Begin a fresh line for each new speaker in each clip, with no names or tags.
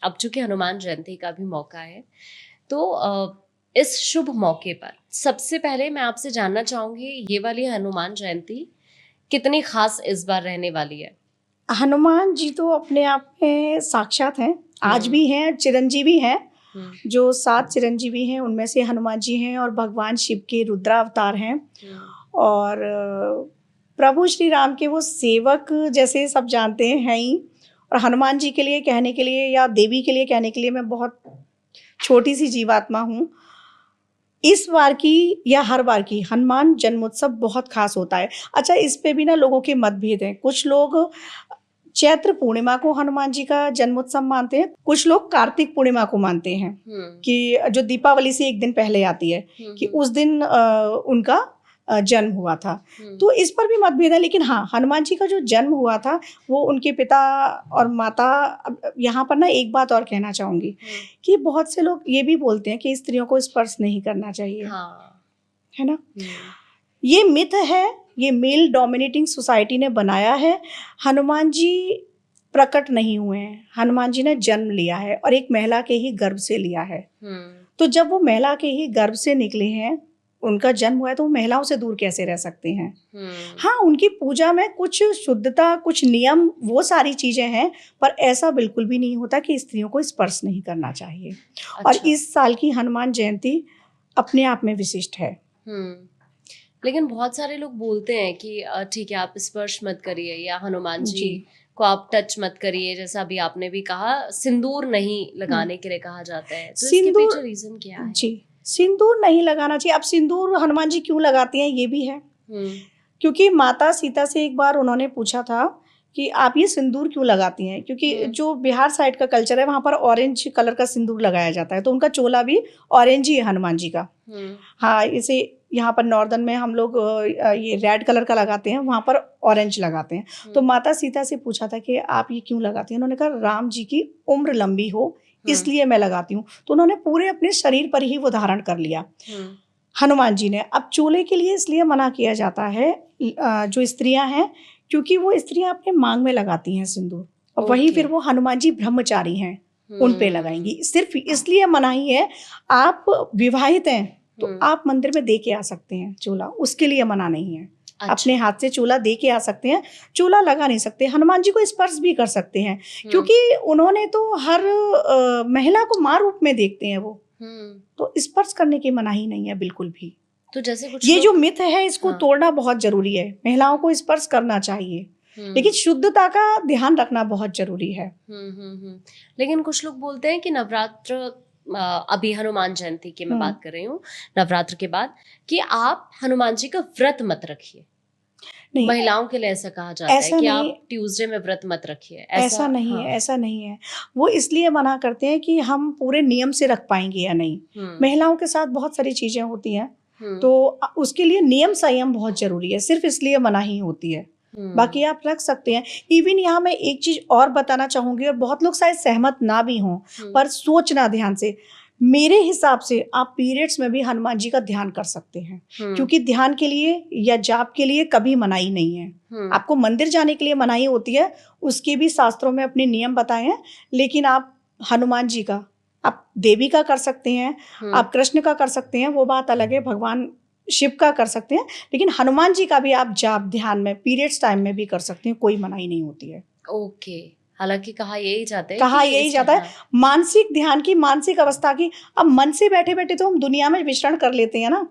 अब चूंकि हनुमान जयंती का भी मौका है, तो इस शुभ मौके पर सबसे पहले मैं आपसे जानना चाहूंगी, ये वाली हनुमान जयंती कितनी खास इस बार रहने वाली है?
हनुमान जी तो अपने आप में साक्षात हैं, आज भी हैं, चिरंजीवी हैं। जो 7 चिरंजीवी हैं उनमें से हनुमान जी हैं और भगवान शिव के रुद्रावतार हैं। और प्रभु श्री राम के वो सेवक जैसे सब जानते हैं ही। और हनुमान जी के लिए कहने के लिए या देवी के लिए कहने के लिए मैं बहुत छोटी सी जीवात्मा हूँ। इस बार की या हर बार की हनुमान जन्मोत्सव बहुत खास होता है। अच्छा, इस पे भी ना लोगों के मतभेद हैं। कुछ लोग चैत्र पूर्णिमा को हनुमान जी का जन्मोत्सव मानते हैं, कुछ लोग कार्तिक पूर्णिमा को मानते हैं कि जो दीपावली से एक दिन पहले आती है कि उस दिन उनका जन्म हुआ था। तो इस पर भी मतभेद है। लेकिन हाँ, हनुमान जी का जो जन्म हुआ था वो उनके पिता और माता। यहाँ पर ना एक बात और कहना चाहूंगी कि बहुत से लोग ये भी बोलते हैं कि स्त्रियों को स्पर्श नहीं करना चाहिए, है ना। ये मिथ है, ये मेल डोमिनेटिंग सोसाइटी ने बनाया है। हनुमान जी प्रकट नहीं हुए हैं, हनुमान जी ने जन्म लिया है और एक महिला के ही गर्भ से लिया है। तो जब वो महिला के ही गर्भ से निकले हैं, उनका जन्म हुआ है, तो वो महिलाओं से दूर कैसे रह सकते हैं। हाँ, उनकी पूजा में कुछ शुद्धता, कुछ नियम, वो सारी चीजें हैं, पर ऐसा बिल्कुल भी नहीं होता कि स्त्रियों को स्पर्श नहीं करना चाहिए। अच्छा। और इस साल की हनुमान जयंती अपने आप में विशिष्ट है।
लेकिन बहुत सारे लोग बोलते हैं कि ठीक है, आप स्पर्श मत करिए या हनुमान जी को आप टच मत करिए, जैसा अभी आपने भी कहा, सिंदूर नहीं लगाने के लिए कहा जाता है। तो इसके पीछे रीजन क्या है?
जी, सिंदूर नहीं लगाना चाहिए। अब सिंदूर हनुमान जी क्यों लगाती हैं ये भी है, क्योंकि माता सीता से एक बार उन्होंने पूछा था कि आप ये सिंदूर क्यों लगाती हैं, क्योंकि जो बिहार साइड का कल्चर है वहाँ पर ऑरेंज कलर का सिंदूर लगाया जाता है, तो उनका चोला भी ऑरेंज ही है हनुमान जी का। हाँ, इसे यहाँ पर नॉर्दर्न में हम लोग ये रेड कलर का लगाते हैं, वहाँ पर ऑरेंज लगाते हैं। तो माता सीता से पूछा था कि आप ये क्यों लगाती हैं, उन्होंने कहा राम जी की उम्र लंबी हो इसलिए मैं लगाती हूँ। तो उन्होंने पूरे अपने शरीर पर ही वो धारण कर लिया हनुमान जी ने। अब चोले के लिए इसलिए मना किया जाता है जो स्त्रियां हैं, क्योंकि वो स्त्रियां अपने मांग में लगाती हैं सिंदूर, और वही फिर वो हनुमान जी ब्रह्मचारी हैं, उन पे लगाएंगी। सिर्फ इसलिए मनाही है। आप विवाहित हैं तो आप मंदिर में दे के आ सकते हैं चोला, उसके लिए मना नहीं है। अच्छा। अपने हाथ से चोला दे के आ सकते हैं, चोला लगा नहीं सकते। हनुमान जी को स्पर्श भी कर सकते हैं, क्योंकि उन्होंने तो हर महिला को मां रूप में देखते हैं वो, तो स्पर्श करने की मनाही नहीं है बिल्कुल भी।
तो जैसे कुछ
ये जो मिथ है इसको तोड़ना बहुत जरूरी है। महिलाओं को स्पर्श करना चाहिए, लेकिन शुद्धता का ध्यान रखना बहुत जरूरी है।
लेकिन कुछ लोग बोलते हैं कि नवरात्र, अभी हनुमान जयंती की मैं बात कर रही हूँ, नवरात्र के बाद, कि आप हनुमान जी का व्रत मत रखिए। नहीं, महिलाओं के लिए ऐसा कहा जाता है कि आप ट्यूसडे में व्रत मत रखिए।
ऐसा नहीं है, ऐसा नहीं है। वो इसलिए मना करते हैं कि हम पूरे नियम से रख पाएंगे या नहीं। महिलाओं के साथ बहुत सारी चीजें होती हैं, तो उसके लिए नियम संयम बहुत जरूरी है, सिर्फ इसलिए मनाही होती है। बाकी आप रख सकते हैं। इवन यहाँ मैं एक चीज और बताना चाहूंगी, और बहुत लोग शायद सहमत ना भी हों, पर सोचना ध्यान से। मेरे हिसाब से आप पीरियड्स में भी हनुमान जी का ध्यान कर सकते हैं, क्योंकि ध्यान के लिए या जाप के लिए कभी मनाही नहीं है। आपको मंदिर जाने के लिए मनाही होती है, उसके भी शास्त्रों में अपने नियम बताए हैं, लेकिन आप हनुमान जी का, आप देवी का कर सकते हैं, आप कृष्ण का कर सकते हैं, वो बात अलग है, भगवान शिव का कर सकते हैं, लेकिन हनुमान जी का भी आप जाप ध्यान में पीरियड्स टाइम में भी कर सकते हैं, कोई मनाही नहीं होती है।
ओके। हालांकि कहा यही जाता
है मानसिक ध्यान की, मानसिक अवस्था की। अब मन से बैठे बैठे तो हम दुनिया में विचरण कर लेते हैं ना,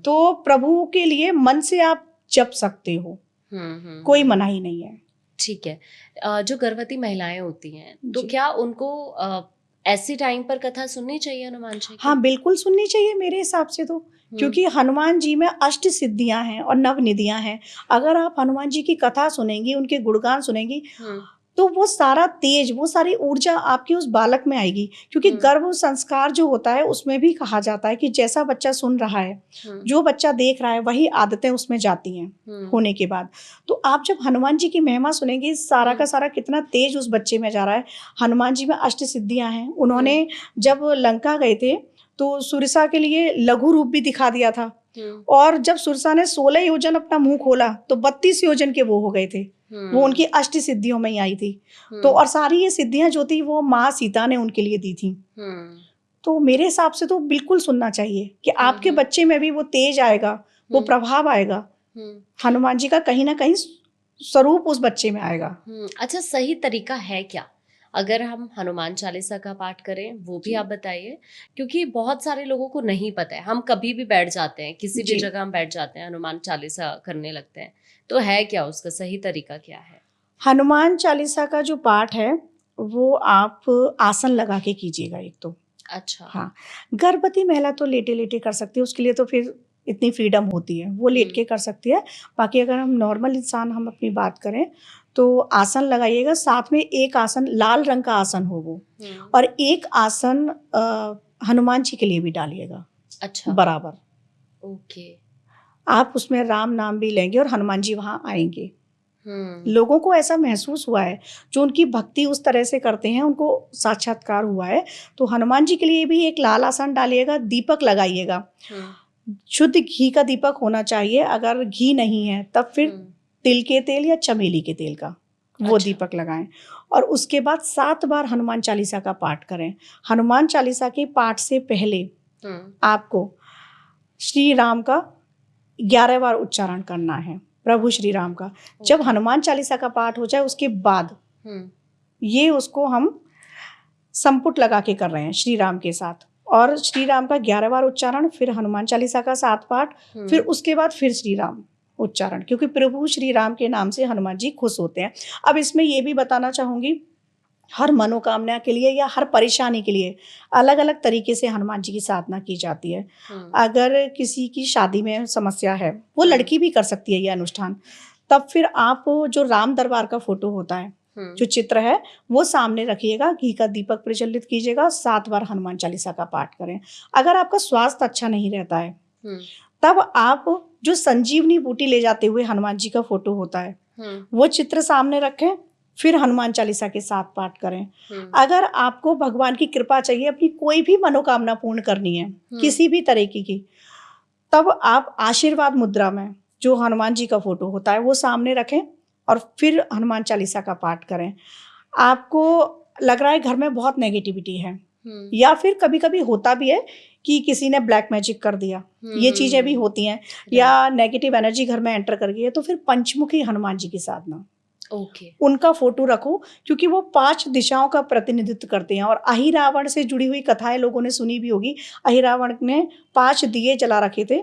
तो प्रभु के लिए मन से आप जप सकते हो, कोई मनाही नहीं है।
ठीक है। जो गर्भवती महिलाएं होती हैं, तो क्या उनको ऐसी टाइम पर कथा सुननी चाहिए हनुमान जी की?
हाँ, बिल्कुल सुननी चाहिए मेरे हिसाब से तो, क्योंकि हनुमान जी में अष्ट सिद्धियां हैं और नव निधियां हैं। अगर आप हनुमान जी की कथा सुनेंगी, उनके गुणगान सुनेंगी, तो वो सारा तेज, वो सारी ऊर्जा आपके उस बालक में आएगी। क्योंकि गर्भ संस्कार जो होता है उसमें भी कहा जाता है कि जैसा बच्चा सुन रहा है, जो बच्चा देख रहा है, वही आदतें उसमें जाती हैं होने के बाद। तो आप जब हनुमान जी की महिमा सुनेंगे, सारा का सारा कितना तेज उस बच्चे में जा रहा है। हनुमान जी में अष्ट सिद्धियां हैं। उन्होंने जब लंका गए थे तो सुरसा के लिए लघु रूप भी दिखा दिया था, और जब सुरसा ने 16 योजन अपना मुंह खोला तो 32 योजन के वो हो गए थे। वो उनकी अष्ट सिद्धियों में ही आई थी। तो और सारी ये सिद्धियां जो थी वो माँ सीता ने उनके लिए दी थी। तो मेरे हिसाब से तो बिल्कुल सुनना चाहिए कि आपके बच्चे में भी वो तेज आएगा, वो प्रभाव आएगा, हनुमान जी का कहीं ना कहीं स्वरूप उस बच्चे में आएगा।
अच्छा, सही तरीका है क्या अगर हम हनुमान चालीसा का पाठ करें, वो भी आप बताइए, क्योंकि बहुत सारे लोगों को नहीं पता है। हम कभी भी बैठ जाते हैं, किसी भी जगह हम बैठ जाते हैं, हनुमान चालीसा करने लगते हैं, तो है क्या उसका सही तरीका क्या है?
हनुमान चालीसा का जो पाठ है वो आप आसन लगा के कीजिएगा एक तो।
अच्छा।
हाँ, गर्भवती महिला तो लेटे लेटे कर सकती है, उसके लिए तो फिर इतनी फ्रीडम होती है, वो लेट के कर सकती है। बाकी अगर हम नॉर्मल इंसान हम अपनी बात करें तो आसन लगाइएगा, साथ में एक आसन लाल रंग का आसन हो वो, और एक आसन हनुमान जी के लिए भी डालिएगा।
अच्छा,
बराबर।
ओके।
आप उसमें राम नाम भी लेंगे और हनुमान जी वहां आएंगे। लोगों को ऐसा महसूस हुआ है, जो उनकी भक्ति उस तरह से करते हैं उनको साक्षात्कार हुआ है। तो हनुमान जी के लिए भी एक लाल आसन डालिएगा, दीपक लगाइएगा। शुद्ध घी का दीपक होना चाहिए, अगर घी नहीं है तब फिर तिल के तेल या चमेली के तेल का वो दीपक लगाएं। और उसके बाद 7 बार हनुमान चालीसा का पाठ करें। हनुमान चालीसा के पाठ से पहले आपको श्री राम का 11 बार उच्चारण करना है, प्रभु श्री राम का। जब हनुमान चालीसा का पाठ हो जाए उसके बाद ये उसको हम संपुट लगा के कर रहे हैं श्री राम के साथ, और श्री राम का 11 बार उच्चारण, फिर हनुमान चालीसा का 7 पाठ, फिर उसके बाद फिर श्री राम उच्चारण, क्योंकि प्रभु श्री राम के नाम से हनुमान जी खुश होते हैं। अब इसमें ये भी बताना चाहूंगी, हर मनोकामना के लिए या हर परेशानी के लिए अलग अलग तरीके से हनुमान जी की साधना की जाती है। अगर किसी की शादी में समस्या है, वो लड़की भी कर सकती है ये अनुष्ठान, तब फिर आप जो राम दरबार का फोटो होता है, जो चित्र है, वो सामने रखिएगा, घी का दीपक प्रज्वलित कीजिएगा, 7 बार हनुमान चालीसा का पाठ करें। अगर आपका स्वास्थ्य अच्छा नहीं रहता है तब आप जो संजीवनी बूटी ले जाते हुए हनुमान जी का फोटो होता है वो चित्र सामने रखें, फिर हनुमान चालीसा के 7 पाठ करें। अगर आपको भगवान की कृपा चाहिए, अपनी कोई भी मनोकामना पूर्ण करनी है किसी भी तरीके की, तब आप आशीर्वाद मुद्रा में जो हनुमान जी का फोटो होता है वो सामने रखें और फिर हनुमान चालीसा का पाठ करें। आपको लग रहा है घर में बहुत नेगेटिविटी है, या फिर कभी कभी होता भी है कि किसी ने ब्लैक मैजिक कर दिया, ये चीजें भी होती हैं, या नेगेटिव एनर्जी घर में एंटर कर गई है, तो फिर पंचमुखी हनुमान जी की साधना, उनका फोटो रखो, क्योंकि वो 5 दिशाओं का प्रतिनिधित्व करते हैं। और अहिरावण से जुड़ी हुई कथाएं लोगों ने सुनी भी होगी। अहिरावण ने 5 दिए जला रखे थे,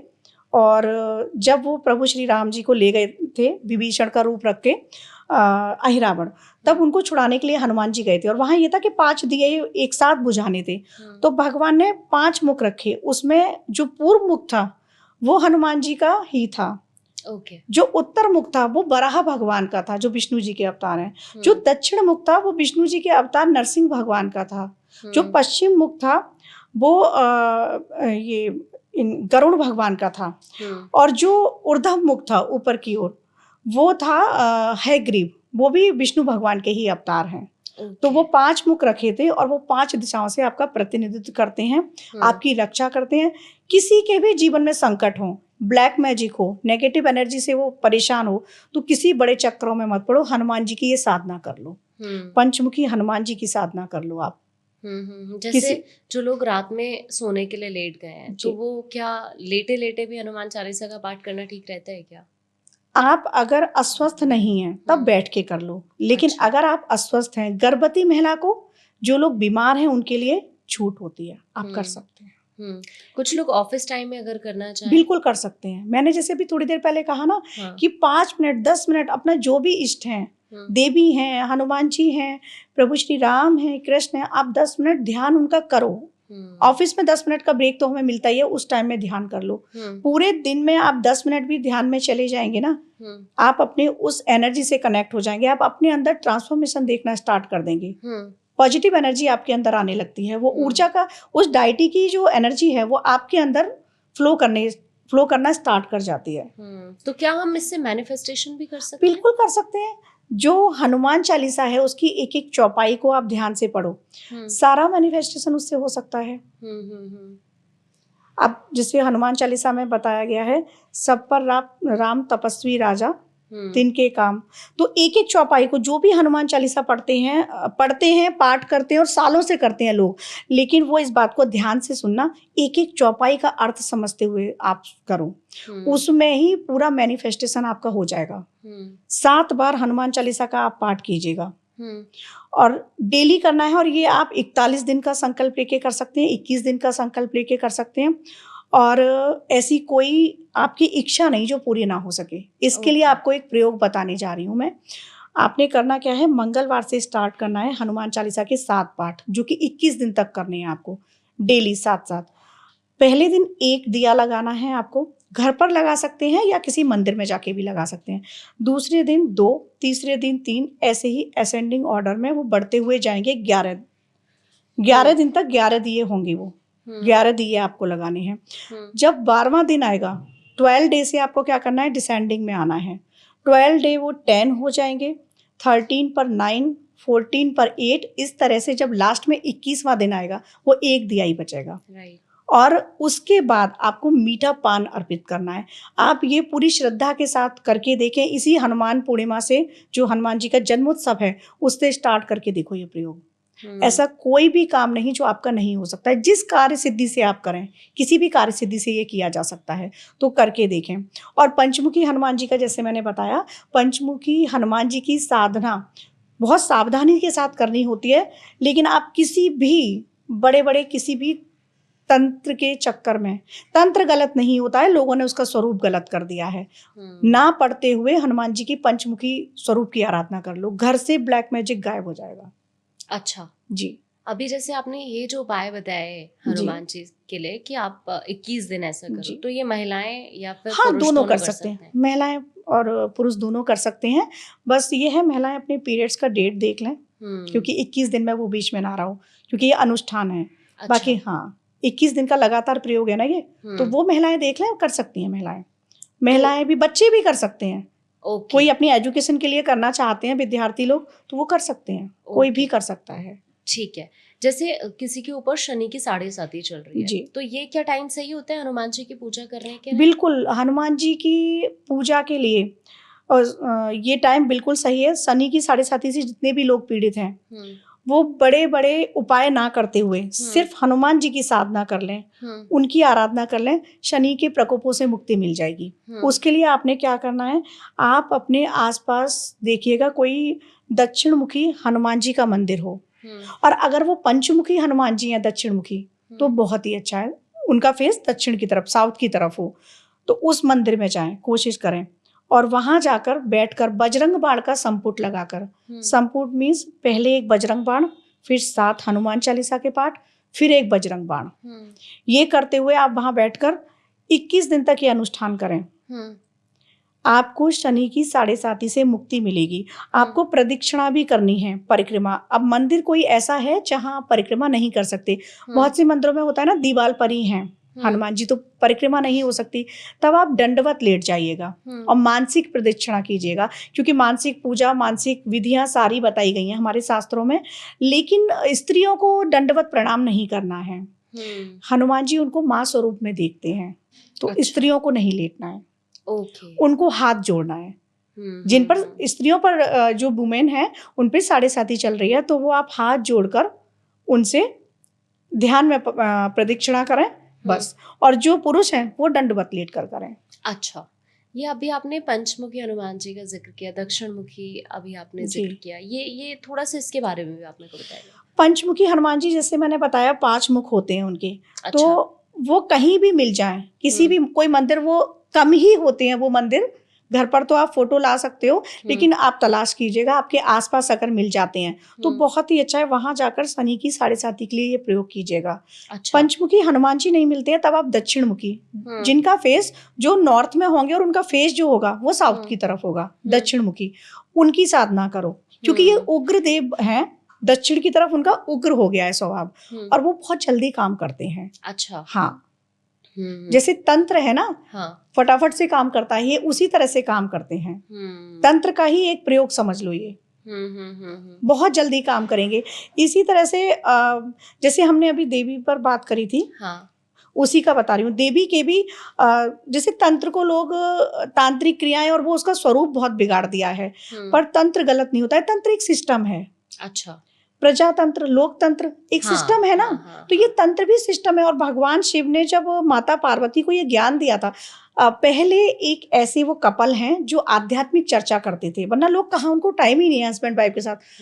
और जब वो प्रभु श्री राम जी को ले गए थे विभीषण का रूप रख के अहिरावण, तब उनको छुड़ाने के लिए हनुमान जी गए थे, और वहां ये था कि 5 दिए एक साथ बुझाने थे। तो भगवान ने 5 मुख रखे, उसमें जो पूर्व मुख था वो हनुमान जी का ही था। जो उत्तर मुख था वो बराह भगवान का था, जो विष्णु जी के अवतार हैं। जो दक्षिण मुख था वो विष्णु जी के अवतार नरसिंह भगवान का था। जो पश्चिम मुख था वो ये गरुड़ भगवान का था। और जो ऊर्ध्व मुख था ऊपर की ओर वो था हयग्रीव, वो भी विष्णु भगवान के ही अवतार हैं। तो वो 5 मुख रखे थे, और वो 5 दिशाओं से आपका प्रतिनिधित्व करते हैं, आपकी रक्षा करते हैं। किसी के भी जीवन में संकट हो, ब्लैक मैजिक हो, नेगेटिव एनर्जी से वो परेशान हो, तो किसी बड़े चक्रों में मत पड़ो, हनुमान जी की ये साधना कर लो, पंचमुखी हनुमान जी की साधना कर लो आप।
जैसे जो लोग रात में सोने के लिए लेट गए हैं, तो वो क्या लेटे लेटे भी हनुमान चालीसा का पाठ करना ठीक रहता है क्या?
आप अगर अस्वस्थ नहीं हैं तब बैठ के कर लो, लेकिन अगर आप अस्वस्थ हैं, गर्भवती महिला को, जो लोग बीमार हैं, उनके लिए छूट होती है, आप कर सकते हैं।
कुछ लोग ऑफिस टाइम में अगर करना चाहें
बिल्कुल कर सकते हैं। मैंने जैसे भी थोड़ी देर पहले कहा ना कि 5 मिनट 10 मिनट अपना जो भी इष्ट हैं, देवी हैं, हनुमान जी हैं, प्रभु श्री राम हैं, कृष्ण हैं, आप 10 मिनट ध्यान उनका करो। ऑफिस में 10 मिनट का ब्रेक तो हमें मिलता ही है, उस टाइम में ध्यान कर लो। पूरे दिन में आप 10 मिनट भी ध्यान में चले जाएंगे ना, आप अपने उस एनर्जी से कनेक्ट हो जाएंगे, आप अपने अंदर ट्रांसफॉर्मेशन देखना स्टार्ट कर देंगे, पॉजिटिव एनर्जी आपके अंदर आने लगती है। वो ऊर्जा का, उस डाइटी की जो एनर्जी है वो आपके अंदर फ्लो करना स्टार्ट कर जाती है।
तो क्या हम इससे मैनिफेस्टेशन भी कर सकते हैं?
बिल्कुल कर सकते हैं। जो हनुमान चालीसा है उसकी एक एक चौपाई को आप ध्यान से पढ़ो, सारा मैनिफेस्टेशन उससे हो सकता है। अब जैसे हनुमान चालीसा में बताया गया है, सब पर राम तपस्वी राजा तिनके काम। तो एक एक चौपाई को जो भी हनुमान चालीसा पढ़ते हैं, पाठ करते हैं और सालों से करते हैं लोग, लेकिन वो इस बात को ध्यान से सुनना, एक एक चौपाई का अर्थ समझते हुए आप करो, उसमें ही पूरा मैनिफेस्टेशन आपका हो जाएगा। 7 बार हनुमान चालीसा का आप पाठ कीजिएगा और डेली करना है। और ये आप 41 दिन का संकल्प लेके कर सकते हैं, 21 दिन का संकल्प लेके कर सकते हैं, और ऐसी कोई आपकी इच्छा नहीं जो पूरी ना हो सके। इसके लिए आपको एक प्रयोग बताने जा रही हूँ मैं। आपने करना क्या है, मंगलवार से स्टार्ट करना है हनुमान चालीसा के 7 पाठ, जो कि 21 दिन तक करने हैं आपको, डेली 7-7। पहले दिन 1 दिया लगाना है आपको, घर पर लगा सकते हैं या किसी मंदिर में जाके भी लगा सकते हैं। दूसरे दिन 2, तीसरे दिन 3, ऐसे ही असेंडिंग ऑर्डर में वो बढ़ते हुए जाएंगे। 11 दिन तक 11 दिए होंगे, वो 11 दिए आपको लगाने हैं। जब 12वां दिन आएगा, 12 डे से आपको क्या करना है, डिसेंडिंग में आना है। 12 डे वो 10 हो जाएंगे, 13 पर 9, 14 पर 8, इस तरह से जब लास्ट में 21वां दिन आएगा वो 1 दिया ही बचेगा। और उसके बाद आपको मीठा पान अर्पित करना है। आप ये पूरी श्रद्धा के साथ करके देखें। इसी हनुमान पूर्णिमा से, जो हनुमान जी का जन्मोत्सव है, उससे स्टार्ट करके देखो ये प्रयोग। ऐसा कोई भी काम नहीं जो आपका नहीं हो सकता है। जिस कार्य सिद्धि से आप करें, किसी भी कार्य सिद्धि से ये किया जा सकता है, तो करके देखें। और पंचमुखी हनुमान जी का, जैसे मैंने बताया, पंचमुखी हनुमान जी की साधना बहुत सावधानी के साथ करनी होती है। लेकिन आप किसी भी बड़े किसी भी तंत्र के चक्कर में, तंत्र गलत नहीं होता है, लोगों ने उसका स्वरूप गलत कर दिया है। ना पढ़ते हुए हनुमान जी की पंचमुखी स्वरूप की आराधना कर लो, घर से ब्लैक मैजिक गायब हो जाएगा।
अच्छा
जी।
अभी जैसे आपने ये जो उपाय बताए हनुमान जी के लिए कि आप 21 दिन ऐसा करो, तो ये महिलाएं या फिर
हाँ,
पुरुष
दोनों कर सकते हैं। महिलाएं और पुरुष दोनों कर सकते हैं। बस ये है, महिलाएं अपने पीरियड्स का डेट देख लें, क्योंकि 21 दिन में वो बीच में ना रहो, क्योंकि ये अनुष्ठान है। अच्छा। बाकी हाँ, 21 दिन का लगातार प्रयोग है ना ये, तो वो महिलाएं देख लें, कर सकती हैं। महिलाएं भी, बच्चे भी कर सकते हैं। कोई अपनी एजुकेशन के लिए करना चाहते हैं विद्यार्थी लोग, तो वो कर सकते हैं। कोई भी कर सकता है।
ठीक है। जैसे किसी के ऊपर शनि की 7.5 चल रही है जी, तो ये क्या टाइम सही होता है हनुमान जी की पूजा करने के लिए?
बिल्कुल, हनुमान जी की पूजा के लिए और ये टाइम बिल्कुल सही है। शनि की 7.5 से जितने भी लोग पीड़ित हैं, वो बड़े उपाय ना करते हुए सिर्फ हनुमान जी की साधना कर लें, उनकी आराधना कर लें, शनि के प्रकोपों से मुक्ति मिल जाएगी। उसके लिए आपने क्या करना है, आप अपने आसपास देखिएगा कोई दक्षिण मुखी हनुमान जी का मंदिर हो, और अगर वो पंचमुखी हनुमान जी हैं दक्षिण मुखी, तो बहुत ही अच्छा है। उनका फेस दक्षिण की तरफ, साउथ की तरफ हो, तो उस मंदिर में जाएं, कोशिश करें। और वहां जाकर बैठकर बजरंग बाण का संपुट लगाकर, संपुट मीन्स पहले एक बजरंग बाण, फिर 7 हनुमान चालीसा के पाठ, फिर एक बजरंग बाण, ये करते हुए आप वहां बैठकर 21 दिन तक ये अनुष्ठान करें। आपको शनि की 7.5 से मुक्ति मिलेगी। आपको प्रदक्षिणा भी करनी है, परिक्रमा। अब मंदिर कोई ऐसा है जहां आप परिक्रमा नहीं कर सकते। बहुत से मंदिरों में होता है ना, दीवाल पर ही हैं हनुमान जी, तो परिक्रमा नहीं हो सकती। तब आप दंडवत लेट जाइएगा और मानसिक प्रदक्षिणा कीजिएगा, क्योंकि मानसिक पूजा, मानसिक विधियां सारी बताई गई हैं हमारे शास्त्रों में। लेकिन स्त्रियों को दंडवत प्रणाम नहीं करना है। हनुमान जी उनको माँ स्वरूप में देखते हैं, तो अच्छा, स्त्रियों को नहीं लेटना है। उनको हाथ जोड़ना है। जिन पर स्त्रियों पर, जो वुमेन है, उन पर 7.5 चल रही है, तो वो आप हाथ जोड़कर उनसे ध्यान में प्रदक्षिणा करें बस। और जो पुरुष हैं वो दंडवत लेट कर करें।
अच्छा, ये अभी आपने पंचमुखी हनुमान जी का जिक्र किया, दक्षिण मुखी अभी आपने जिक्र किया, ये थोड़ा सा इसके बारे में भी आप मेरे को बताइए।
पंचमुखी हनुमान जी, जैसे मैंने बताया, 5 मुख होते हैं उनके। अच्छा। तो वो कहीं भी मिल जाए, किसी भी कोई मंदिर, वो कम ही होते हैं वो मंदिर। घर पर तो आप फोटो ला सकते हो, लेकिन आप तलाश कीजिएगा, आपके आसपास अगर मिल जाते हैं तो बहुत ही अच्छा है। वहां जाकर शनि की 7.5 के लिए ये प्रयोग कीजिएगा। अच्छा। पंचमुखी हनुमान जी नहीं मिलते हैं, तब आप दक्षिण मुखी, जिनका फेस जो नॉर्थ में होंगे और उनका फेस जो होगा वो साउथ की तरफ होगा, दक्षिण मुखी, उनकी साधना करो, क्योंकि ये उग्र देव हैं। दक्षिण की तरफ उनका उग्र हो गया है स्वभाव, और वो बहुत जल्दी काम करते हैं। अच्छा। हाँ, जैसे तंत्र है ना, हाँ, फटाफट से काम करता है, ये उसी तरह से काम करते हैं। तंत्र का ही एक प्रयोग समझ लो ये। बहुत जल्दी काम करेंगे। इसी तरह से जैसे हमने अभी देवी पर बात करी थी, हाँ, उसी का बता रही हूँ। देवी के भी जैसे तंत्र को लोग तांत्रिक क्रियाएं और वो उसका स्वरूप बहुत बिगाड़ दिया है, पर तंत्र गलत नहीं होता है। तंत्र एक सिस्टम है।
अच्छा,
प्रजातंत्र, लोकतंत्र एक सिस्टम है ना। तो ये तंत्र भी सिस्टम है। और भगवान शिव ने जब माता पार्वती को ये ज्ञान दिया था, पहले एक ऐसे वो कपल हैं जो आध्यात्मिक चर्चा करते थे, वरना लोग कहाँ, उनको टाइम ही नहीं है हस्बैंड वाइफ के साथ।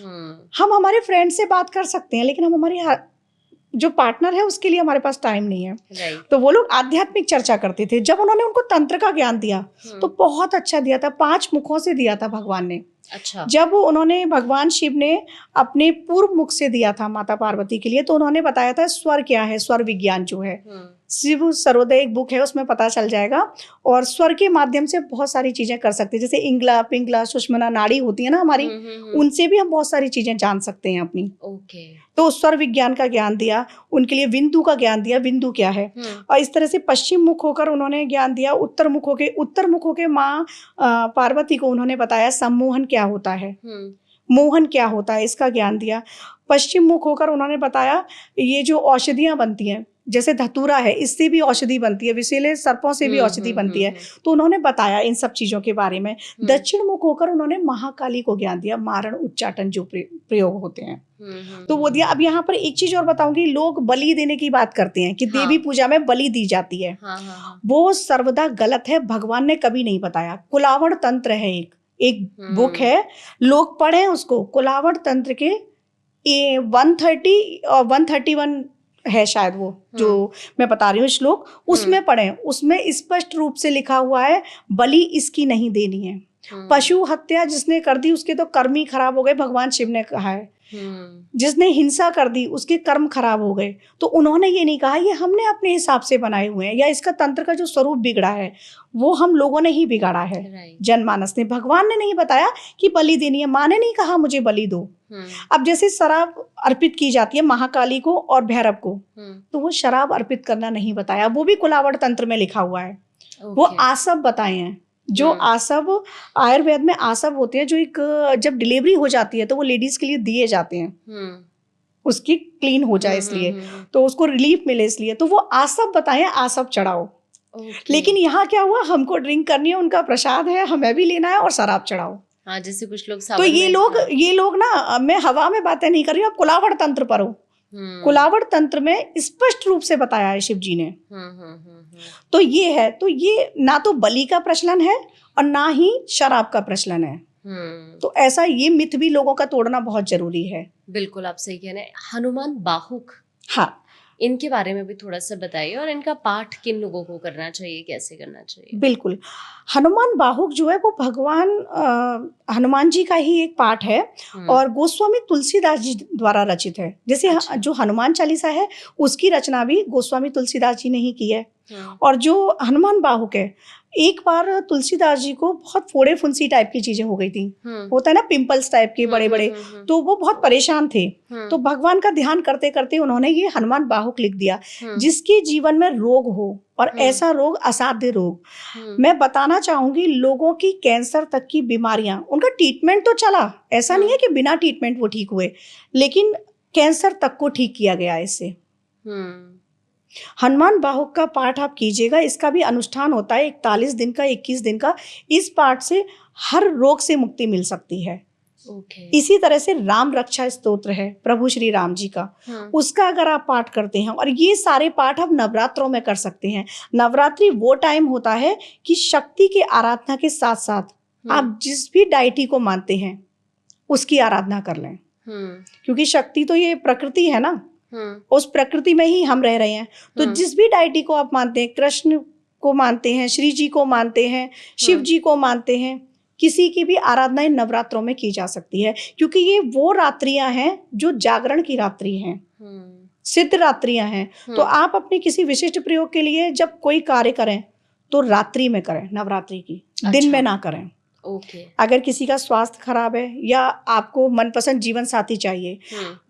हम हमारे फ्रेंड से बात कर सकते हैं, लेकिन हम हमारी जो पार्टनर है उसके लिए हमारे पास टाइम नहीं है। तो वो लोग आध्यात्मिक चर्चा करते थे। जब उन्होंने उनको तंत्र का ज्ञान दिया तो बहुत अच्छा दिया था, 5 मुखों से दिया था भगवान ने।
अच्छा।
जब उन्होंने, भगवान शिव ने अपने पूर्व मुख से दिया था माता पार्वती के लिए, तो उन्होंने बताया था स्वर क्या है, स्वर विज्ञान जो है। शिव सर्वोदय एक बुक है, उसमें पता चल जाएगा। और स्वर के माध्यम से बहुत सारी चीजें कर सकते हैं, जैसे इंगला, पिंगला, सुषमना नाड़ी होती है ना हमारी, उनसे भी हम बहुत सारी चीजें जान सकते हैं अपनी।
ओके।
तो स्वर विज्ञान का ज्ञान दिया, उनके लिए बिंदु का ज्ञान दिया, बिंदु क्या है। और इस तरह से पश्चिम मुख होकर उन्होंने ज्ञान दिया। उत्तर मुख होके माँ पार्वती को उन्होंने बताया सम्मोहन क्या होता है, मोहन क्या होता है, इसका ज्ञान दिया। पश्चिम मुख होकर उन्होंने बताया ये जो औषधियां बनती हैं, जैसे धतूरा है, इससे भी औषधि बनती है, विषैले सर्पों से भी औषधि बनती है, तो उन्होंने बताया इन सब चीजों के बारे में। दक्षिण मुख होकर उन्होंने महाकाली को ज्ञान दिया, मारण उच्चाटन जो प्रयोग होते हैं, तो वो दिया। अब यहाँ पर एक चीज और बताऊंगी, लोग बलि देने की बात करते हैं कि देवी पूजा में बलि दी जाती है। वो सर्वदा गलत है, भगवान ने कभी नहीं बताया। कुलावड़ तंत्र है, एक बुक है, लोग पढ़े उसको। कुलावड़ तंत्र के 130 और 131 है शायद, वो जो मैं बता रही हूँ श्लोक, उसमें पढ़े। उसमें स्पष्ट रूप से लिखा हुआ है बलि इसकी नहीं देनी है। पशु हत्या जिसने कर दी उसके तो कर्म ही खराब हो गए, भगवान शिव ने कहा है। जिसने हिंसा कर दी उसके कर्म खराब हो गए। तो उन्होंने ये नहीं कहा ये हमने अपने हिसाब से बनाए हुए हैं, या इसका तंत्र का जो स्वरूप बिगड़ा है वो हम लोगों ने ही बिगाड़ा है, जनमानस ने। भगवान ने नहीं बताया कि बलि देनी है, माँ ने नहीं कहा मुझे बलि दो। अब जैसे शराब अर्पित की जाती है महाकाली को और भैरव को, तो वो शराब अर्पित करना नहीं बताया, वो भी कुलावड़ तंत्र में लिखा हुआ है। वो आसव बताए हैं, जो आसव आयुर्वेद में आसव होते हैं, जो एक जब डिलीवरी हो जाती है तो वो लेडीज के लिए दिए जाते हैं, उसकी क्लीन हो जाए इसलिए, तो उसको रिलीफ मिले इसलिए, तो वो आसव बताए, आसव चढ़ाओ। लेकिन यहाँ क्या हुआ, हमको ड्रिंक करनी है, उनका प्रसाद है, हमें भी लेना है, और शराब चढ़ाओ।
हाँ, जैसे कुछ लोग
तो ये लोग ना, मैं हवा में बातें नहीं कर रही हूँ, कुलावड़ तंत्र पर हो। कुलावड़ तंत्र में स्पष्ट रूप से बताया है शिव जी ने। तो ये है, तो ये ना तो बलि का प्रचलन है और ना ही शराब का प्रचलन है। तो ऐसा ये मिथ भी लोगों का तोड़ना बहुत जरूरी है।
बिल्कुल, आप सही कह रहे हैं। हनुमान बाहुक,
हाँ,
इनके बारे में भी थोड़ा सा बताइए, और इनका पाठ किन लोगों को करना चाहिए, कैसे करना चाहिए?
बिल्कुल, हनुमान बाहुक जो है वो भगवान हनुमान जी का ही एक पाठ है, और गोस्वामी तुलसीदास जी द्वारा रचित है। जैसे जो हनुमान चालीसा है उसकी रचना भी गोस्वामी तुलसीदास जी ने ही की है। और जो हनुमान बाहुक है, एक बार तुलसीदास जी को बहुत फोड़े फुंसी टाइप की चीजें हो गई थी, होता है ना पिंपल्स टाइप के बड़े बड़े, तो वो बहुत परेशान थे। तो भगवान का ध्यान करते करते उन्होंने ये हनुमान बाहुक लिख दिया। जिसके जीवन में रोग हो, और ऐसा रोग असाध्य रोग, मैं बताना चाहूंगी लोगों की कैंसर तक की बीमारियां, उनका ट्रीटमेंट तो चला, ऐसा नहीं है कि बिना ट्रीटमेंट वो ठीक हुए, लेकिन कैंसर तक को ठीक किया गया इससे। हनुमान बाहुक का पाठ आप कीजिएगा, इसका भी अनुष्ठान होता है 41 दिन का, 21 दिन का। इस पाठ से हर रोग से मुक्ति मिल सकती है। इसी तरह से राम रक्षा स्तोत्र है प्रभु श्री राम जी का, उसका अगर आप पाठ करते हैं, और ये सारे पाठ आप नवरात्रों में कर सकते हैं। नवरात्रि वो टाइम होता है कि शक्ति की आराधना के साथ साथ आप जिस भी डायटी को मानते हैं उसकी आराधना कर लें, क्योंकि शक्ति तो ये प्रकृति है ना, उस प्रकृति में ही हम रह रहे हैं। तो जिस भी डायटी को आप मानते हैं, कृष्ण को मानते हैं, श्री जी को मानते हैं, शिव जी को मानते हैं, किसी की भी आराधना इन नवरात्रों में की जा सकती है, क्योंकि ये वो रात्रियां हैं जो जागरण की रात्रि हैं, सिद्ध रात्रियां हैं। तो आप अपने किसी विशिष्ट प्रयोग के लिए जब कोई कार्य करें तो रात्रि में करें, नवरात्रि की, दिन में ना करें। अगर किसी का स्वास्थ्य खराब है या आपको मनपसंद जीवन साथी चाहिए,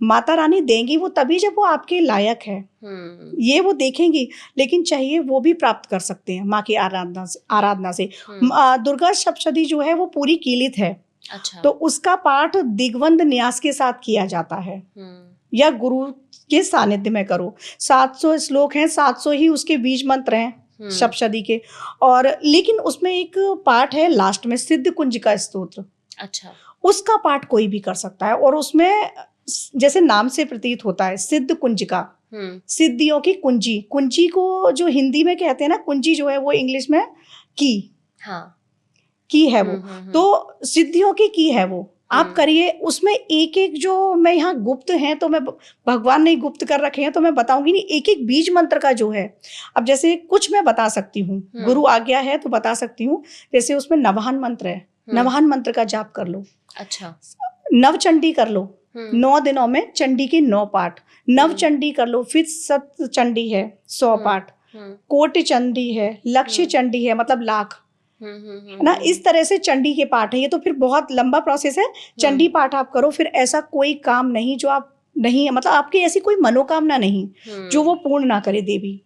माता रानी देंगी वो तभी जब वो आपके लायक है, ये वो देखेंगी, लेकिन चाहिए वो भी प्राप्त कर सकते हैं माँ की आराधना से। दुर्गा सप्तशती जो है वो पूरी कीलित है। अच्छा। तो उसका पाठ दिग्बंध न्यास के साथ किया जाता है, या गुरु के सानिध्य में करो। 700 श्लोक हैं, 700 ही उसके बीज मंत्र हैं सप्तशती के। और लेकिन उसमें एक पाठ है लास्ट में, सिद्ध कुंज का स्तोत्र।
अच्छा।
उसका पाठ कोई भी कर सकता है, और उसमें जैसे नाम से प्रतीत होता है सिद्ध कुंज का, सिद्धियों की कुंजी। कुंजी को जो हिंदी में कहते हैं ना, कुंजी जो है वो इंग्लिश में की,
हाँ,
की है वो। तो सिद्धियों की है वो। आप करिए उसमें एक एक, जो मैं यहाँ गुप्त हैं तो मैं, भगवान ने गुप्त कर रखे हैं तो मैं बताऊंगी नहीं, एक एक बीज मंत्र का जो है। अब जैसे कुछ मैं बता सकती हूँ, गुरु आज्ञा है तो बता सकती हूँ। जैसे उसमें नवाहन मंत्र है, नवाहन मंत्र का जाप कर लो।
अच्छा।
नवचंडी कर लो, 9 दिनों में चंडी के 9 पाठ। नवचंडी कर लो, फिर सत चंडी है 100 पाठ, कोटि चंडी है, लक्ष्य चंडी है मतलब लाख, है ना। इस तरह से चंडी के पाठ है। ये तो फिर बहुत लंबा प्रोसेस है। चंडी पाठ आप करो, फिर ऐसा कोई काम नहीं जो आप नहीं, मतलब आपकी ऐसी कोई मनोकामना नहीं जो वो पूर्ण ना करे देवी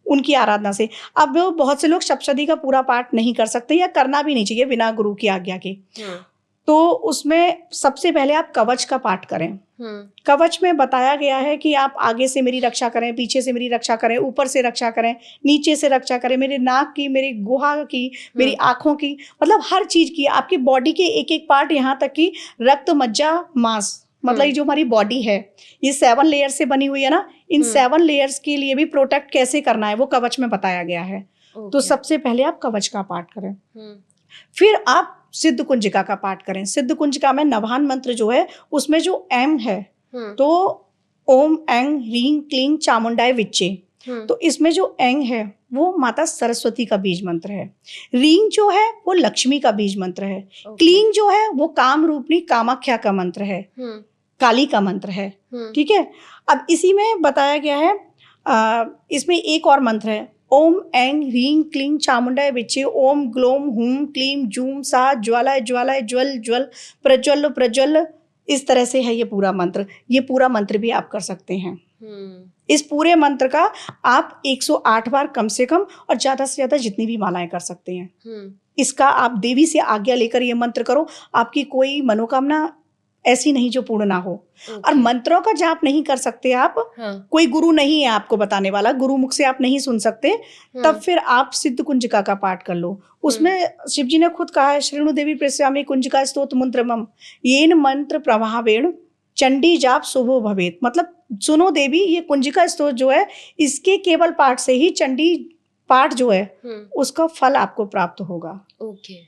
उनकी आराधना से। अब बहुत से लोग सप्तशती का पूरा पाठ नहीं कर सकते, या करना भी नहीं चाहिए बिना गुरु की आज्ञा के। तो उसमें सबसे पहले आप कवच का पाठ करें। कवच में बताया गया है कि आप आगे से मेरी रक्षा करें, पीछे से मेरी रक्षा करें, ऊपर से रक्षा करें, नीचे से रक्षा करें, मेरे नाक की, मेरी गुहा की, मेरी आंखों की, मतलब हर चीज की, आपकी बॉडी के एक एक पार्ट, यहाँ तक कि रक्त, मज्जा, मांस, मतलब ये जो हमारी बॉडी है ये 7 लेयर से बनी हुई है ना, इन 7 लेयर्स के लिए भी प्रोटेक्ट कैसे करना है वो कवच में बताया गया है। तो सबसे पहले आप कवच का पाठ करें, फिर आप सिद्ध कुंजिका का पाठ करें। सिद्ध कुंजिका में नवाहन मंत्र जो है उसमें जो एम है, तो ओम एंग ह्रीं क्लीं चामुंडाय विच्चे, तो इसमें जो एंग है वो माता सरस्वती का बीज मंत्र है। रींग जो है वो लक्ष्मी का बीज मंत्र है। क्लीं जो है वो काम रूपनी कामाख्या का मंत्र है, काली का मंत्र है। ठीक है। अब इसी में बताया गया है, इसमें एक और मंत्र है, ओम ऐं ह्रीं क्लीं चामुंडाय विच्चे, ओम ग्लोम हूं क्लीं जूं सा ज्वालाय ज्वालाय ज्वल ज्वल प्रज्वल प्रज्वल। इस तरह से है ये पूरा मंत्र। ये पूरा मंत्र भी आप कर सकते हैं। इस पूरे मंत्र का आप 108 बार कम से कम, और ज्यादा से ज्यादा जितनी भी मालाएं कर सकते हैं। इसका आप देवी से आज्ञा लेकर ये मंत्र करो। आपकी कोई मनोकामना ऐसी नहीं जो पूर्ण ना हो। और मंत्रों का जाप नहीं कर सकते आप, कोई गुरु नहीं है आपको बताने वाला, गुरु मुख से आप नहीं सुन सकते, तब फिर आप सिद्ध कुंजिका का पाठ कर लो। उसमें शिव जी ने खुद कहा है, श्रीणु देवी प्रस्यामि कुंजिका स्तोत्र मंत्रमम येन मंत्र प्रभावेण चंडी जाप शुभो भवेत। मतलब सुनो देवी, ये कुंजिका स्तोत्र जो है इसके केवल पाठ से ही चंडी पाठ जो है उसका फल आपको प्राप्त होगा।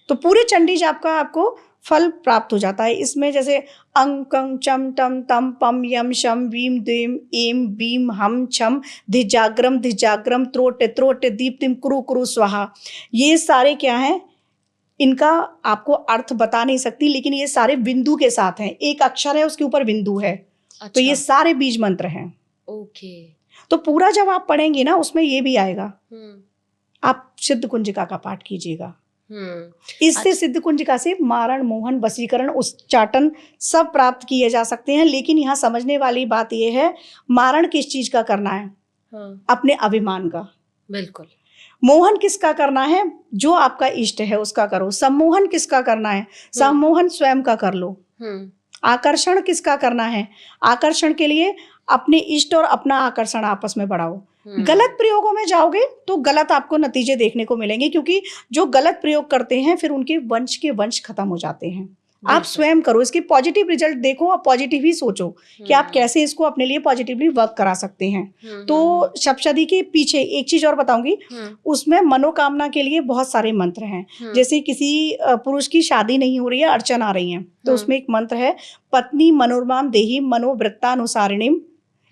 तो पूरे चंडी जाप का आपको फल प्राप्त हो जाता है। इसमें जैसे अंग कंग चम टम तम पम यम शम वीम देम एम बीम हम छम धिजाग्रम त्रोटे त्रोटे दीप्तिम कुरु कुरु स्वाहा, ये सारे क्या हैं, इनका आपको अर्थ बता नहीं सकती, लेकिन ये सारे बिंदु के साथ हैं। एक अक्षर है उसके ऊपर बिंदु है। अच्छा। तो ये सारे बीज मंत्र हैं। तो पूरा जब आप पढ़ेंगे ना उसमें ये भी आएगा। आप सिद्ध कुंजिका का पाठ कीजिएगा। इससे सिद्ध कुंजिका से मारण, मोहन, वशीकरण, उच्चाटन सब प्राप्त किए जा सकते हैं। लेकिन यहाँ समझने वाली बात यह है, मारण किस चीज का करना है? अपने अभिमान का। बिल्कुल। मोहन किसका करना है? जो आपका इष्ट है उसका करो। सम्मोहन किसका करना है? सम्मोहन स्वयं का कर लो। आकर्षण किसका करना है? आकर्षण के लिए अपने इष्ट और अपना आकर्षण आपस में बढ़ाओ। गलत प्रयोगों में जाओगे तो गलत आपको नतीजे देखने को मिलेंगे, क्योंकि जो गलत प्रयोग करते हैं फिर उनके वंश के वंश खत्म हो जाते हैं। आप स्वयं करो, इसके पॉजिटिव रिजल्ट देखो और पॉजिटिव ही सोचो कि आप कैसे इसको अपने लिए पॉजिटिवली वर्क करा सकते हैं। तो सप्तशती के पीछे एक चीज और बताऊंगी, उसमें मनोकामना के लिए बहुत सारे मंत्र हैं। जैसे किसी पुरुष की शादी नहीं हो रही है, अड़चन आ रही है, तो उसमें एक मंत्र है, पत्नी मनोरमाम देही मनोवृत्तानुसारिणीम।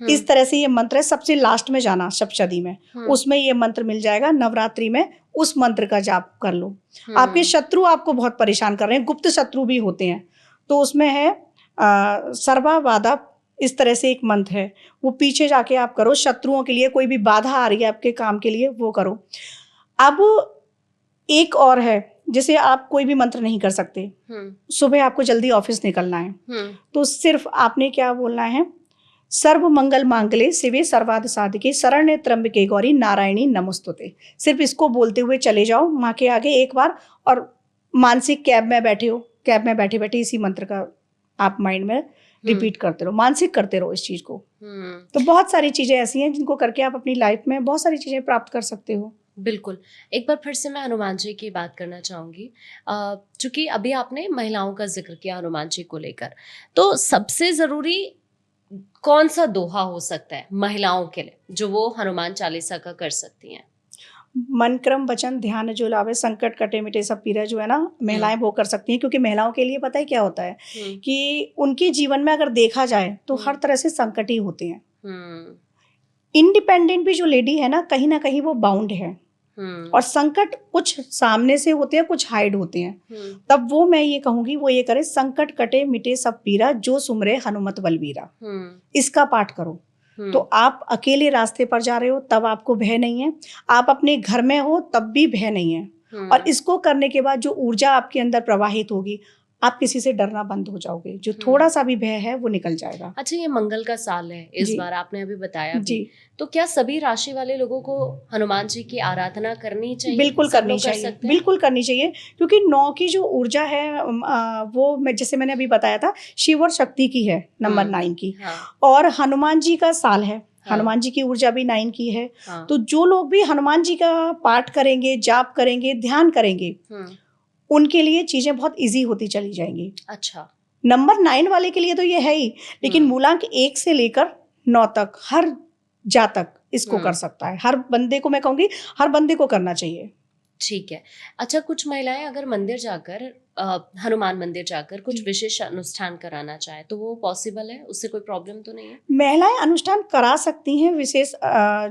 इस तरह से ये मंत्र है। सबसे लास्ट में जाना सप्तशती में, उसमें ये मंत्र मिल जाएगा। नवरात्रि में उस मंत्र का जाप कर लो। आपके शत्रु आपको बहुत परेशान कर रहे हैं, गुप्त शत्रु भी होते हैं, तो उसमें है सर्वाबाधा, इस तरह से एक मंत्र है, वो पीछे जाके आप करो। शत्रुओं के लिए कोई भी बाधा आ रही है आपके काम के लिए, वो करो। अब एक और है, जैसे आप कोई भी मंत्र नहीं कर सकते, सुबह आपको जल्दी ऑफिस निकलना है, तो सिर्फ आपने क्या बोलना है, सर्व मंगल मांगले शिवे सर्वार्थ साधिके शरण्ये त्र्यंबके गौरी नारायणी नमोस्तुते। सिर्फ इसको बोलते हुए चले जाओ माँ के आगे एक बार, और मानसिक कैब में बैठे हो, कैब में बैठे बैठे इसी मंत्र का आप माइंड में रिपीट करते रहो, मानसिक करते रहो इस चीज को। तो बहुत सारी चीजें ऐसी हैं जिनको करके आप अपनी लाइफ में बहुत सारी चीजें प्राप्त कर सकते हो।
बिल्कुल। एक बार फिर से मैं हनुमान जी की बात करना चाहूँगी, चूँकि अभी आपने महिलाओं का ज़िक्र किया हनुमान जी को लेकर, तो सबसे ज़रूरी कौन सा दोहा हो सकता है महिलाओं के लिए जो वो हनुमान चालीसा का कर सकती हैं?
मन क्रम वचन ध्यान जो लावे, संकट कटे मिटे सब पीरा, जो है ना महिलाएं वो कर सकती हैं। क्योंकि महिलाओं के लिए पता है क्या होता है कि उनके जीवन में अगर देखा जाए तो हर तरह से संकट ही होते हैं। इंडिपेंडेंट भी जो लेडी है ना कहीं वो बाउंड है, और संकट कुछ सामने से होते हैं, कुछ हाइड होते हैं। तब वो मैं ये कहूंगी वो ये करे, संकट कटे मिटे सब पीरा, जो सुमरे हनुमत बलबीरा, इसका पाठ करो। तो आप अकेले रास्ते पर जा रहे हो तब आपको भय नहीं है, आप अपने घर में हो तब भी भय नहीं है। और इसको करने के बाद जो ऊर्जा आपके अंदर प्रवाहित होगी, आप किसी से डरना बंद हो जाओगे, जो थोड़ा सा भी भय है वो निकल जाएगा।
अच्छा, ये मंगल का साल है इस बार, आपने अभी बताया जी, तो क्या सभी राशि वाले लोगों को हनुमान जी की आराधना करनी चाहिए?
बिल्कुल करनी चाहिए, बिल्कुल करनी चाहिए। क्योंकि 9 की जो ऊर्जा है वो जैसे मैंने अभी बताया था शिव और शक्ति की है, नंबर 9 की। और हनुमान जी का साल है, हनुमान जी की ऊर्जा भी 9 की है। तो जो लोग भी हनुमान जी का पाठ करेंगे, जाप करेंगे, ध्यान करेंगे, उनके लिए चीजें बहुत इजी होती चली जाएंगी।
अच्छा,
नंबर 9 वाले के लिए तो ये है ही, लेकिन मूलांक 1 से लेकर 9 तक हर जातक इसको कर सकता है। हर बंदे को, मैं कहूंगी हर बंदे को करना चाहिए।
ठीक है। अच्छा, कुछ महिलाएं अगर मंदिर जाकर हनुमान मंदिर जाकर कुछ विशेष अनुष्ठान कराना चाहे तो वो पॉसिबल है? उससे कोई प्रॉब्लम तो नहीं है?
महिलाएं अनुष्ठान करा सकती हैं विशेष,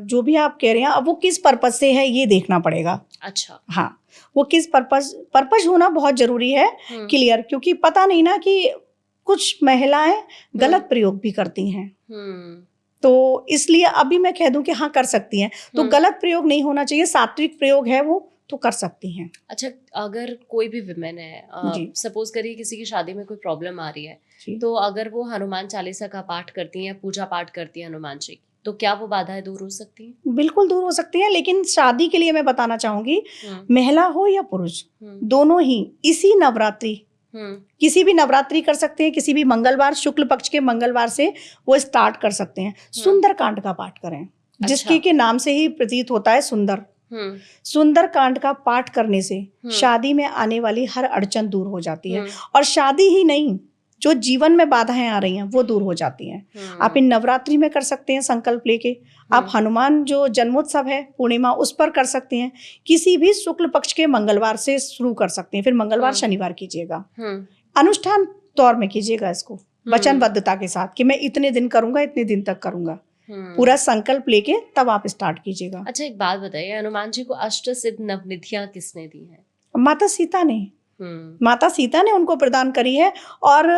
जो भी आप कह रहे हैं। अब वो किस पर्पज से है ये देखना पड़ेगा।
अच्छा,
हाँ, वो किस पर्पज होना बहुत जरूरी है क्लियर। क्योंकि पता नहीं ना कि कुछ महिलाएं गलत प्रयोग भी करती हैं, तो इसलिए अभी मैं कह दूं कि हाँ कर सकती हैं। तो गलत प्रयोग नहीं होना चाहिए, सात्विक प्रयोग है वो तो कर सकती हैं।
अच्छा, अगर कोई भी विमेन है, सपोज करिए किसी की शादी में कोई प्रॉब्लम आ रही है, तो अगर वो हनुमान चालीसा का पाठ करती हैं, पूजा पाठ करती हैं हनुमान जी की, तो क्या वो बाधाएं दूर हो सकती हैं?
बिल्कुल दूर हो सकती हैं। लेकिन शादी के लिए मैं बताना चाहूंगी, महिला हो या पुरुष, दोनों ही इसी नवरात्रि, किसी भी नवरात्रि कर सकते हैं, किसी भी मंगलवार, शुक्ल पक्ष के मंगलवार से वो स्टार्ट कर सकते हैं। सुंदर कांड का पाठ करें, जिसके के नाम से ही प्रतीत होता है सुंदर। सुंदर कांड का पाठ करने से शादी में आने वाली हर अड़चन दूर हो जाती है। और शादी ही नहीं, जो जीवन में बाधाएं आ रही हैं वो दूर हो जाती हैं। आप इन नवरात्रि में कर सकते हैं संकल्प लेके। आप हनुमान जो जन्मोत्सव है पूर्णिमा, उस पर कर सकते हैं। किसी भी शुक्ल पक्ष के मंगलवार से शुरू कर सकते हैं, फिर मंगलवार शनिवार कीजिएगा। अनुष्ठान तौर में कीजिएगा इसको वचनबद्धता के साथ कि मैं इतने दिन करूंगा, इतने दिन तक करूंगा। पूरा संकल्प लेके तब आप स्टार्ट कीजिएगा।
अच्छा, एक बात बताइए, हनुमान जी को अष्ट सिद्ध नवनिधियां किसने दी है?
माता सीता ने। माता सीता ने उनको प्रदान करी है। और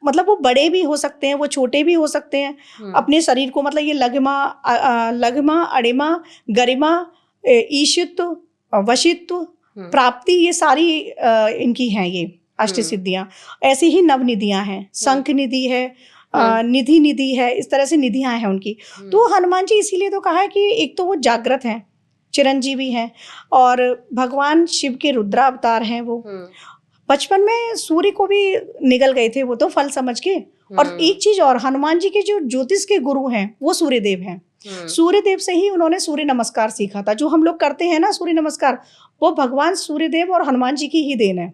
मतलब वो बड़े भी हो सकते हैं, वो छोटे भी हो सकते हैं। अपने शरीर को, मतलब ये लघमा, अड़िमा, गरिमा, ईशित्व, वशित्व, प्राप्ति, ये सारी इनकी हैं ये अष्ट सिद्धियां। ऐसी ही नवनिधियां हैं, शंख निधि है, निधि है, इस तरह से निधियां हैं उनकी। तो हनुमान जी इसीलिए तो कहा है कि एक तो वो जागृत हैं, चिरंजीवी हैं, और भगवान शिव के रुद्रावतार हैं। वो बचपन में सूर्य को भी निगल गए थे वो तो फल समझ के। और एक चीज और, हनुमान जी के जो ज्योतिष के गुरु हैं वो सूर्यदेव हैं। सूर्यदेव से ही उन्होंने सूर्य नमस्कार सीखा था। जो हम लोग करते हैं ना सूर्य नमस्कार, वो भगवान सूर्यदेव और हनुमान जी की ही देन है।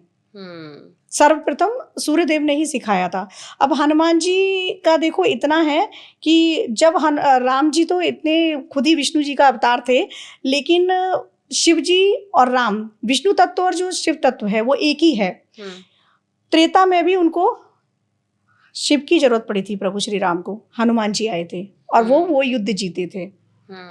सर्वप्रथम सूर्यदेव ने ही सिखाया था। अब हनुमान जी का देखो इतना है कि जब राम जी तो इतने खुद ही विष्णु जी का अवतार थे, लेकिन शिव जी और राम, विष्णु तत्व और जो शिव तत्व है वो एक ही है। त्रेता में भी उनको शिव की जरूरत पड़ी थी, प्रभु श्री राम को। हनुमान जी आए थे और वो युद्ध जीते थे।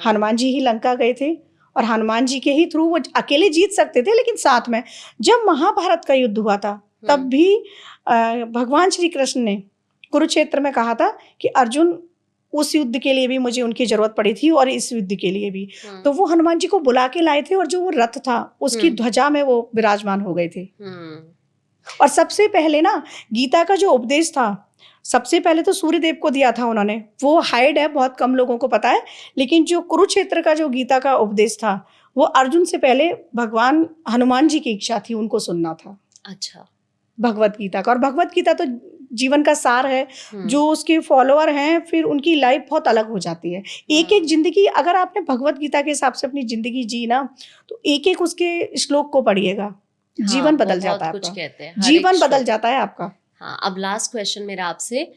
हनुमान जी ही लंका गए थे और हनुमान जी के ही थ्रू वो अकेले जीत सकते थे, लेकिन साथ में। जब महाभारत का युद्ध हुआ था तब भी भगवान श्री कृष्ण ने कुरुक्षेत्र में कहा था कि अर्जुन, उस युद्ध के लिए भी मुझे उनकी जरूरत पड़ी थी और इस युद्ध के लिए भी। तो वो हनुमान जी को बुला के लाए थे और जो वो रथ था उसकी ध्वजा में वो विराजमान हो गए थे। और सबसे पहले ना गीता का जो उपदेश था, सबसे पहले तो सूर्यदेव को दिया था उन्होंने। वो हाइड है, बहुत कम लोगों को पता है। लेकिन जो कुरुक्षेत्र का जो गीता का उपदेश था वो अर्जुन से पहले भगवान हनुमान जी की इच्छा थी, उनको सुनना था।
अच्छा,
भगवत गीता का। और भगवत गीता तो जीवन का सार है, जो उसके फॉलोअर हैं, फिर उनकी लाइफ बहुत अलग हो जाती है। एक एक जिंदगी, अगर आपने भगवत गीता के हिसाब से अपनी जिंदगी जी ना, तो एक एक उसके श्लोक को पढ़िएगा, जीवन बदल जाता है
कुछ
आपका,
कहते हैं,
जीवन बदल जाता है आपका।
हाँ, अब लास्ट क्वेश्चन मेरा आपसे,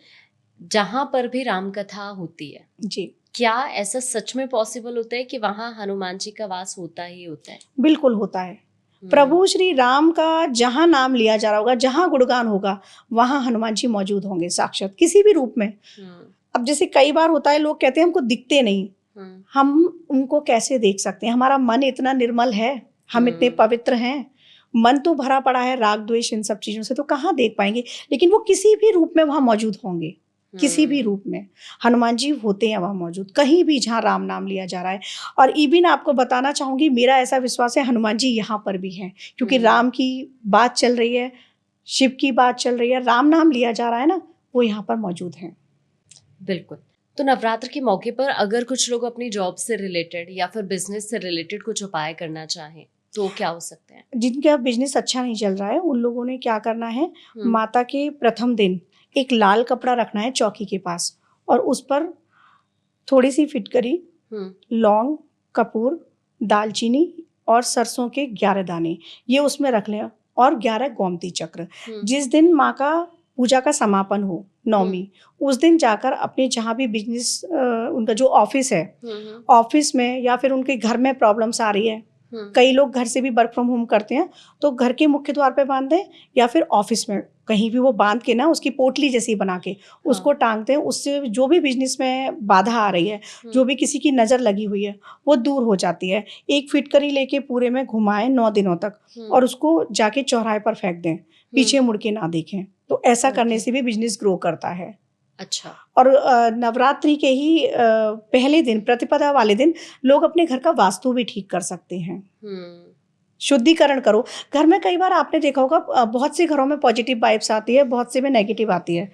जहां पर भी राम कथा होती है
जी,
क्या ऐसा सच में पॉसिबल होता है कि वहां हनुमान जी का वास होता ही होता है?
बिल्कुल होता है। प्रभु श्री राम का जहां नाम लिया जा रहा होगा, जहां गुणगान होगा, वहां हनुमान जी मौजूद होंगे साक्षात, किसी भी रूप में। अब जैसे कई बार होता है, लोग कहते हैं हमको दिखते नहीं, हम उनको कैसे देख सकते हैं? हमारा मन इतना निर्मल है, हम इतने पवित्र हैं, मन तो भरा पड़ा है राग द्वेष इन सब चीजों से, तो कहाँ देख पाएंगे? लेकिन वो किसी भी रूप में वहां मौजूद होंगे, किसी भी रूप में हनुमान जी होते हैं वहां मौजूद, कहीं भी जहां राम नाम लिया जा रहा है। और इवन आपको बताना चाहूंगी, मेरा ऐसा विश्वास है हनुमान जी यहाँ पर भी हैं, क्योंकि राम की बात चल रही है, शिव की बात चल रही है, राम नाम लिया जा रहा है ना, वो यहाँ पर मौजूद हैं।
बिल्कुल। तो नवरात्र के मौके पर अगर कुछ लोग अपनी जॉब से रिलेटेड या फिर बिजनेस से रिलेटेड कुछ उपाय करना चाहें तो क्या हो सकते हैं?
जिनका बिजनेस अच्छा नहीं चल रहा है, उन लोगों ने क्या करना है, माता के प्रथम दिन एक लाल कपड़ा रखना है चौकी के पास, और उस पर थोड़ी सी फिटकरी, लौंग, कपूर, दालचीनी और सरसों के 11 दाने, ये उसमें रख लें, और 11 गोमती चक्र। जिस दिन माँ का पूजा का समापन हो, नौमी, उस दिन जाकर अपने जहाँ भी बिजनेस, उनका जो ऑफिस है, ऑफिस में या फिर उनके घर में प्रॉब्लम्स आ रही है, कई लोग घर से भी वर्क फ्रॉम होम करते हैं, तो घर के मुख्य द्वार पे बांध दें, या फिर ऑफिस में कहीं भी वो बांध के ना, उसकी पोटली जैसी बना के उसको टांग दें। उससे जो भी बिजनेस में बाधा आ रही है, जो भी किसी की नज़र लगी हुई है, वो दूर हो जाती है। एक फिटकरी लेके पूरे में घुमाएं 9 दिनों तक, और उसको जाके चौराहे पर फेंक दें, पीछे मुड़ के ना देखें। तो ऐसा करने से भी बिजनेस ग्रो करता है।
अच्छा।
और नवरात्रि के ही पहले दिन, प्रतिपदा वाले दिन, लोग अपने घर का वास्तु भी ठीक कर सकते हैं। शुद्धिकरण करो घर में। कई बार आपने देखा होगा, बहुत से घरों में पॉजिटिव वाइब्स आती है, बहुत से में नेगेटिव आती है।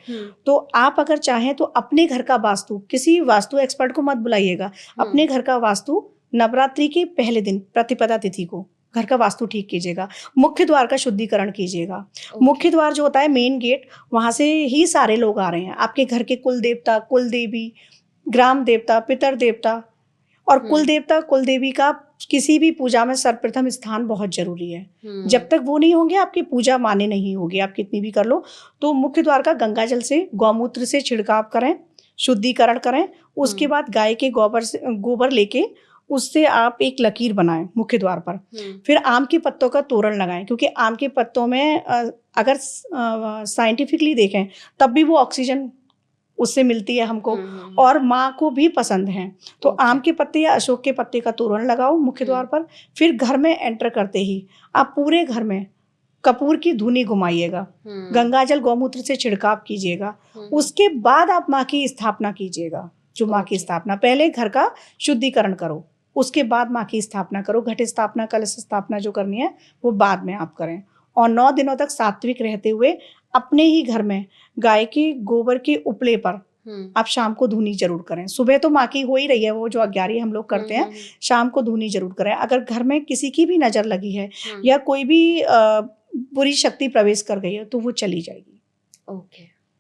तो आप अगर चाहें तो अपने घर का वास्तु, किसी वास्तु एक्सपर्ट को मत बुलाइएगा, अपने घर का वास्तु नवरात्रि के पहले दिन, प्रतिपदा तिथि को घर का वास्तु ठीक कीजिएगा। मुख्य द्वार का शुद्धिकरण कीजिएगा। मुख्य द्वार जो होता है, मेन गेट, वहां से ही सारे लोग आ रहे हैं। आपके घर के कुल देवता, कुल देवी, ग्राम देवता, पितर देवता और कुल देवता, कुल देवी का किसी भी पूजा में सर्वप्रथम स्थान बहुत जरूरी है। जब तक वो नहीं होंगे, आपकी पूजा माने नहीं होगी, आप कितनी भी कर लो। तो मुख्य द्वार का गंगा जल से, गौमूत्र से छिड़काव करें, शुद्धिकरण करें। उसके बाद गाय के गोबर लेके उससे आप एक लकीर बनाएं मुख्य द्वार पर। फिर आम के पत्तों का तोरण लगाएं, क्योंकि आम के पत्तों में अगर साइंटिफिकली देखें तब भी वो ऑक्सीजन उससे मिलती है हमको, और माँ को भी पसंद है। तो आम के पत्ते या अशोक के पत्ते का तोरण लगाओ मुख्य द्वार पर। फिर घर में एंटर करते ही आप पूरे घर में कपूर की धूनी घुमाइएगा, गंगा जल गौमूत्र से छिड़काव कीजिएगा। उसके बाद आप माँ की स्थापना कीजिएगा। जो माँ की स्थापना, पहले घर का शुद्धिकरण करो, उसके बाद माँ की स्थापना करो। घट स्थापना, कलश स्थापना जो करनी है वो बाद में आप करें। और 9 दिनों तक सात्विक रहते हुए अपने ही घर में गाय के गोबर के उपले पर आप शाम को धूनी जरूर करें। सुबह तो माँ की हो ही रही है, वो जो अग्यारी हम लोग करते हैं, शाम को धूनी जरूर करें। अगर घर में किसी की भी नजर लगी है या कोई भी बुरी शक्ति प्रवेश कर गई है तो वो चली जाएगी।
ओके।